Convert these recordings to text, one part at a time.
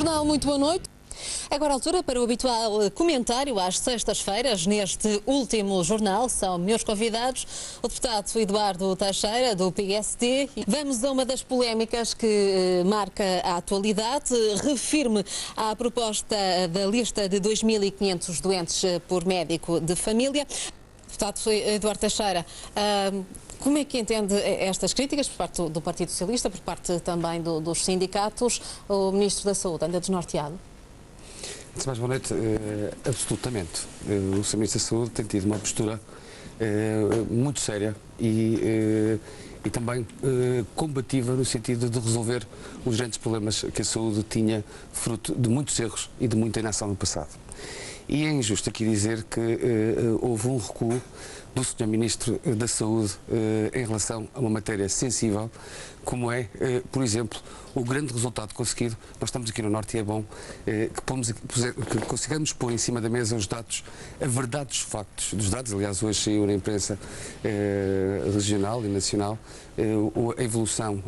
Jornal, muito boa noite. Agora a altura para o habitual comentário às sextas-feiras. Neste último jornal são meus convidados o deputado Eduardo Teixeira, do PSD. Vamos a uma das polémicas que marca a atualidade. Refiro-me à proposta da lista de 2.500 doentes por médico de família. Deputado Eduardo Teixeira, como é que entende estas críticas por parte do Partido Socialista, por parte também dos sindicatos? O Ministro da Saúde anda desnorteado? Antes de mais, boa noite. Absolutamente. O Sr. Ministro da Saúde tem tido uma postura muito séria e também combativa no sentido de resolver os grandes problemas que a saúde tinha, fruto de muitos erros e de muita inação no passado. E é injusto aqui dizer que houve um recuo do Sr. Ministro da Saúde em relação a uma matéria sensível, como é, por exemplo, o grande resultado conseguido. Nós estamos aqui no Norte e é bom que consigamos pôr em cima da mesa os dados, a verdade dos factos, dos dados. Aliás, hoje saiu na imprensa regional e nacional a evolução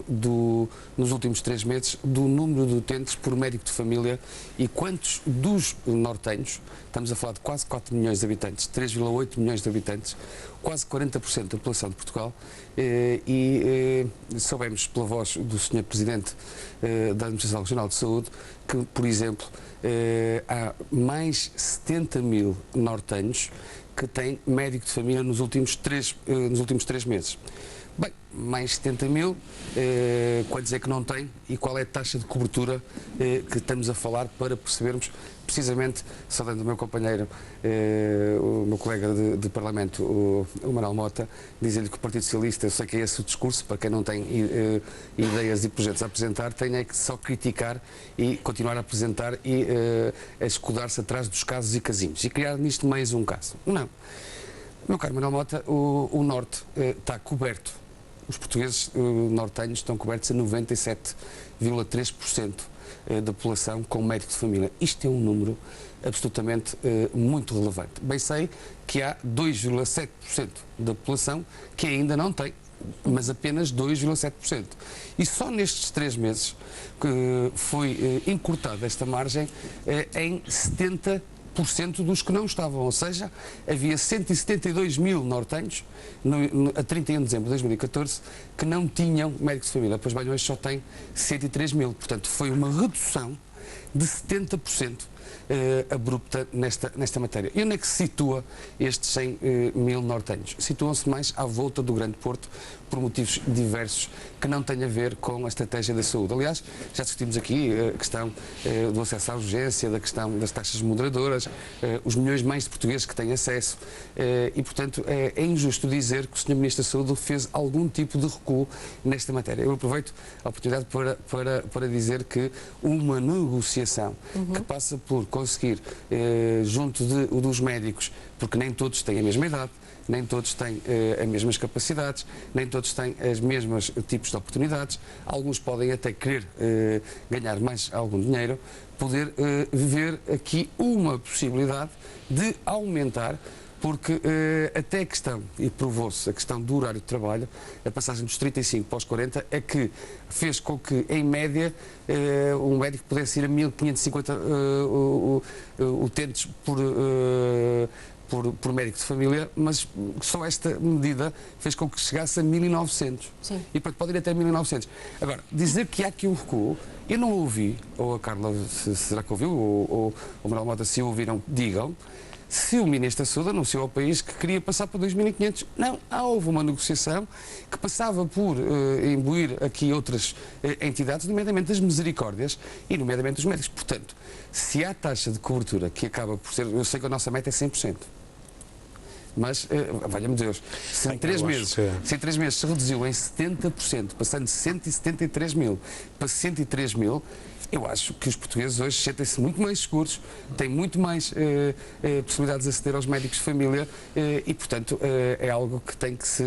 nos últimos 3 meses do número de utentes por médico de família e quantos dos nortenhos, estamos a falar de quase 4 milhões de habitantes, 3,8 milhões de habitantes, quase 40% da população de Portugal, e soubemos pela voz do Sr. Presidente da Administração Regional de Saúde que, por exemplo, há mais 70 mil nortenhos que têm médico de família nos últimos 3 meses. Bem, mais 70 mil, quantos é que não tem e qual é a taxa de cobertura que estamos a falar, para percebermos precisamente, saudando o meu companheiro, o meu colega de Parlamento, o Manuel Mota, dizer-lhe que o Partido Socialista, eu sei que é esse o discurso, para quem não tem ideias e projetos a apresentar, tem é que só criticar e continuar a apresentar e a escudar-se atrás dos casos e casinhos e criar nisto mais um caso. Não. Meu caro Manuel Mota, o Norte está coberto. Os portugueses nortenhos estão cobertos a 97,3% da população com médico de família. Isto é um número absolutamente muito relevante. Bem sei que há 2,7% da população que ainda não tem, mas apenas 2,7%. E só nestes 3 meses foi encurtada esta margem em 70% dos que não estavam, ou seja, havia 172 mil nortenhos a 31 de dezembro de 2014 que não tinham médico de família, pois bem, hoje só tem 103 mil, portanto foi uma redução de 70% abrupta nesta matéria. E onde é que se situa estes 100 mil nortenhos? Situam-se mais à volta do Grande Porto, por motivos diversos que não têm a ver com a estratégia da saúde. Aliás, já discutimos aqui a questão do acesso à urgência, da questão das taxas moderadoras, os milhões mais de portugueses que têm acesso e, portanto, é injusto dizer que o Sr. Ministro da Saúde fez algum tipo de recuo nesta matéria. Eu aproveito a oportunidade para dizer que uma negociação que passa por conseguir, junto dos médicos, porque nem todos têm a mesma idade, nem todos têm as mesmas capacidades, nem todos têm os mesmos tipos de oportunidades, alguns podem até querer ganhar mais algum dinheiro, poder ver aqui uma possibilidade de aumentar, porque até a questão, e provou-se a questão do horário de trabalho, a passagem dos 35 para os 40, é que fez com que, em média, um médico pudesse ir a 1.550 utentes por médico de família, mas só esta medida fez com que chegasse a 1.900. Sim. E pode ir até 1.900. Agora, dizer que há aqui um recuo, eu não ouvi, ou a Carla, será que ouviu, ou o Manuel Mota, se ouviram, digam, se o Ministro da Saúde anunciou ao país que queria passar para 2.500. Não, houve uma negociação que passava por imbuir aqui outras entidades, nomeadamente as misericórdias e nomeadamente os médicos. Portanto, se há taxa de cobertura que acaba por ser, eu sei que a nossa meta é 100%. Mas, valha-me Deus, se em 3 meses se reduziu em 70%, passando de 173 mil para 103 mil, eu acho que os portugueses hoje sentem-se muito mais seguros, têm muito mais possibilidades de aceder aos médicos de família e, portanto, é algo que tem que se...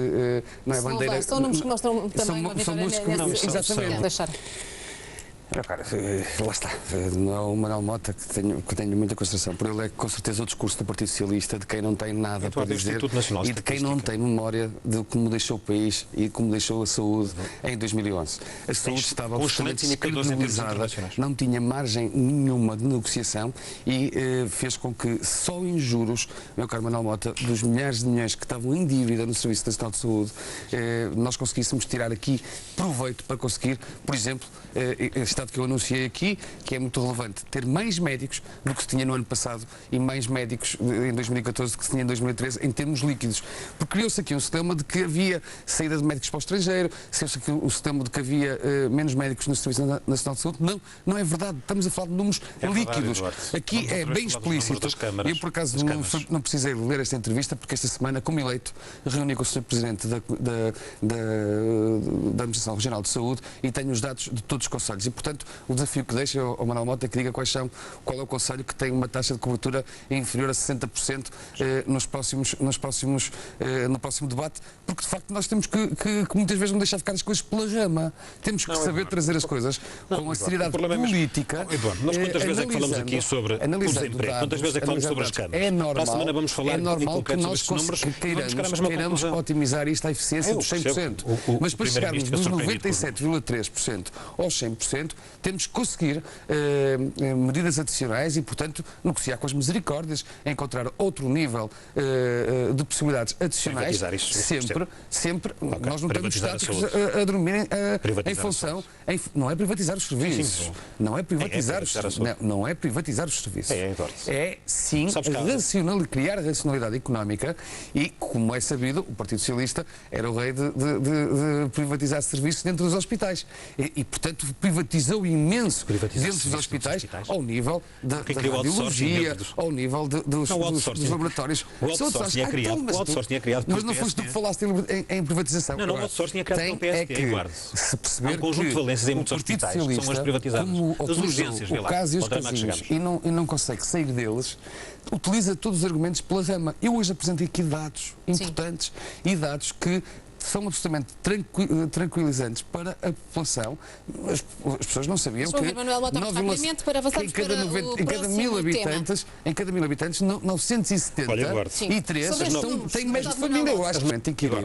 não é bandeira... São números que mostram também uma vitória nesse... Exatamente. Repara, lá está, não é o Manuel Mota que tenho muita consideração por ele, é com certeza o discurso do Partido Socialista de quem não tem nada para dizer e de quem não tem memória de como deixou o país e como deixou a saúde em 2011. A saúde estava absolutamente descredibilizada, não tinha margem nenhuma de negociação e fez com que só em juros, meu caro Manuel Mota, dos milhares de milhões que estavam em dívida no Serviço Nacional de Saúde, nós conseguíssemos tirar aqui proveito para conseguir, por exemplo, este dado que eu anunciei aqui, que é muito relevante, ter mais médicos do que se tinha no ano passado e mais médicos em 2014 do que se tinha em 2013 em termos líquidos. Porque criou-se aqui um sistema de que havia saída de médicos para o estrangeiro, criou-se aqui um sistema de que havia menos médicos no Serviço Nacional de Saúde. Não é verdade. Estamos a falar de números líquidos. Aqui é bem explícito. Eu, por acaso, não precisei ler esta entrevista porque esta semana, como eleito, reuni com o Sr. Presidente da Administração Regional de Saúde e tenho os dados de todos os conselhos. E, portanto, o desafio que deixa ao Manuel Mota é que diga qual é o conselho que tem uma taxa de cobertura inferior a 60% no próximo debate, porque de facto nós temos que muitas vezes não deixar ficar as coisas pela rama. Temos que saber trazer as coisas com a seriedade política. Eduardo, nós quantas vezes é que falamos aqui sobre o desemprego? Quantas vezes é que falamos sobre as câmaras? Para a semana vamos falar em concreto sobre estes números e queiramos otimizar isto à eficiência dos 100%. Mas para chegarmos dos 97,3% aos 100%, temos que conseguir medidas adicionais e, portanto, negociar com as misericórdias, encontrar outro nível de possibilidades adicionais. Sempre. Nós não estamos estáticos a dormir em função. Não é privatizar os serviços. Não é privatizar os serviços. É sim criar racionalidade económica e, como é sabido, o Partido Socialista era o rei de privatizar serviços dentro dos hospitais. E portanto, privatizou imenso dentro dos hospitais, ao nível da radiologia, ao nível dos laboratórios. O outsourcing é criado mas não foste tu que falaste em privatização. Não, o outsourcing é criado pelo PSD, Eduardo. Se perceber há um conjunto de valências em muitos hospitais que são as privatizadas. Das urgências, o caso e os casinhos e não consegue sair deles, utiliza todos os argumentos pela rama. Eu hoje apresentei aqui dados importantes e dados que são absolutamente tranquilizantes para a população. As pessoas não sabiam que em cada mil habitantes 973 têm médicos de família. Eu acho que tem que ir à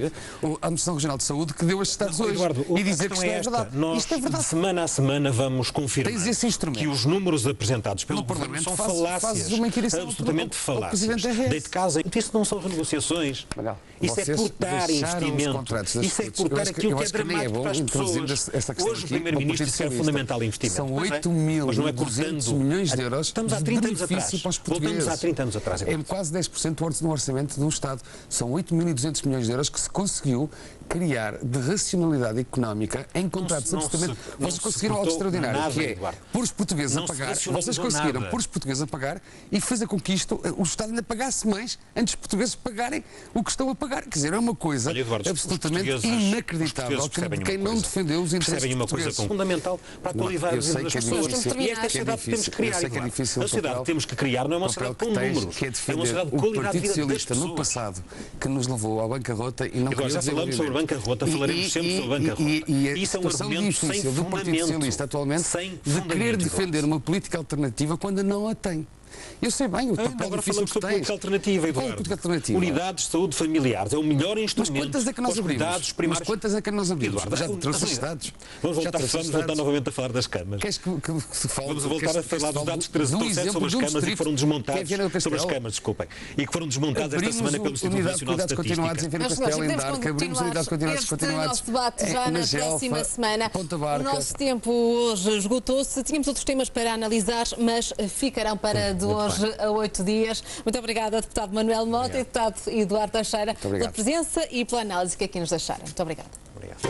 Administração Regional de Saúde que deu estes dados hoje e dizer que isto é verdade. Isto é verdade. Semana a semana vamos confirmar que os números apresentados pelo Governo são falácias, absolutamente falácias. Deite casa, isso não são renegociações, isso é cortar investimento. Isso é cortar aquilo que é dramático para as pessoas. Hoje o Primeiro-Ministro disse que é fundamental investimento. São 8.200 milhões de euros Estamos há 30 anos atrás. Voltamos há 30 anos atrás. É quase 10% do orçamento de um Estado. São 8.200 milhões de euros que se conseguiu criar de racionalidade económica em contratos absolutamente... Vocês conseguiram algo extraordinário, que é pôr os portugueses a pagar. Vocês conseguiram pôr os portugueses a pagar e fazer com que o Estado ainda pagasse mais antes dos portugueses pagarem o que estão a pagar. Quer dizer, é uma coisa absolutamente inacreditável de quem não defendeu os interesses portugueses. Uma coisa fundamental para a qualidade da vida das pessoas. E esta sociedade que temos que criar. A sociedade que temos que criar não é uma sociedade com números. É uma sociedade de qualidade de vida das pessoas. No passado, que nos levou à bancarrota e não queria desenvolver sobre bancarrota, falaremos sempre sobre bancarrota. E a situação difícil do Partido Socialista atualmente de querer defender uma política alternativa quando não a tem. Eu sei bem o papel agora difícil falamos sobre política alternativa, Eduardo. Unidades de saúde familiares é o melhor instrumento. Mas quantas é que nós abrimos? Mas quantas é que nós abrimos? Já trouxe os dados. Vamos voltar novamente a falar das camas. Queres que se fale? Vamos voltar a falar dos dados que trouxeste sobre as camas e que foram desmontados. Sobre as camas, desculpem. E que foram desmontados esta semana pelo Instituto Nacional de Estatística. Nós abrimos unidades de cuidados continuados este nosso debate já na próxima semana. O nosso tempo hoje esgotou-se. Tínhamos outros temas para analisar, mas ficarão para de hoje a 8 dias. Muito obrigada, deputado Manuel Mota e deputado Eduardo Teixeira, pela presença e pela análise que aqui nos deixaram. Muito obrigada. Obrigado.